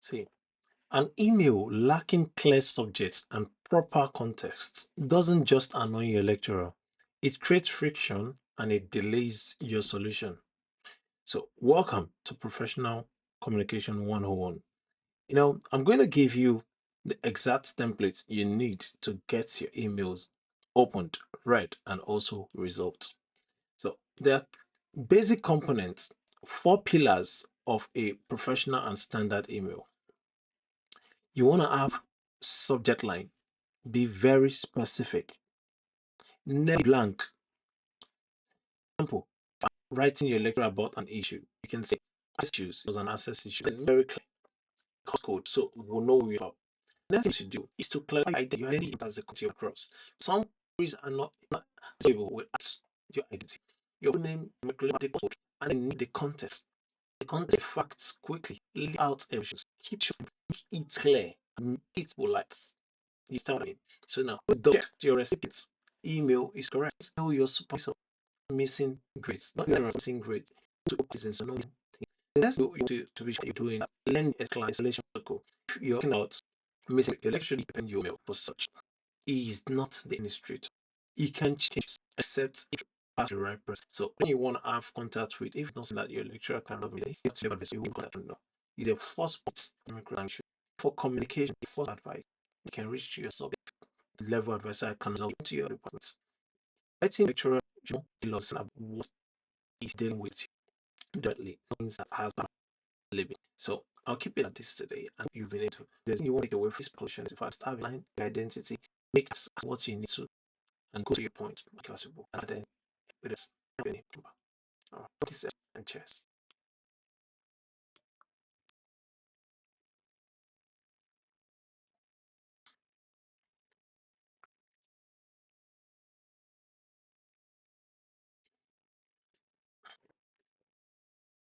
See, an email lacking clear subjects and proper context doesn't just annoy your lecturer, it creates friction and it delays your solution. So, welcome to Professional Communication 101. I'm going to give you the exact templates you need to get your emails opened, read, and also resolved. So, there are basic components, four pillars of a professional and standard email. You want to have subject line, be very specific, never blank. Example, writing your lecture about an issue, you can say issues was an access issue, then very clear code so we'll know what you're about. Next thing to do is to clarify that your identity as the country across. Some stories are not able without your identity. Your name, the code, and then the context. The context facts quickly, lay out emotions, keep it clear, and make it polite. You start what I mean? So now, double check your recipient's email is correct. Tell your supervisor missing grades, not your missing grades. To opposition, so no missing. The next thing to be sure you're doing learn escalation protocol. If you're looking out missing, you'll actually depend your mail for such. He is not the administrator. He can change except if you pass the right person. So when you want to have contact with, if not that your lecturer cannot be there, you have to you will contact them. It's the first point for communication, the first advice. You can reach to your subject level advisor can help to your department. I think lecturer the lesson about what is dealing with you directly, things that has been living. So I'll keep it at this today, and you've been able to. There's you want to take away from this pollution. If I start line your identity, make us what you need to, and go to your point, possible, and then with this, thank you, sir, and cheers.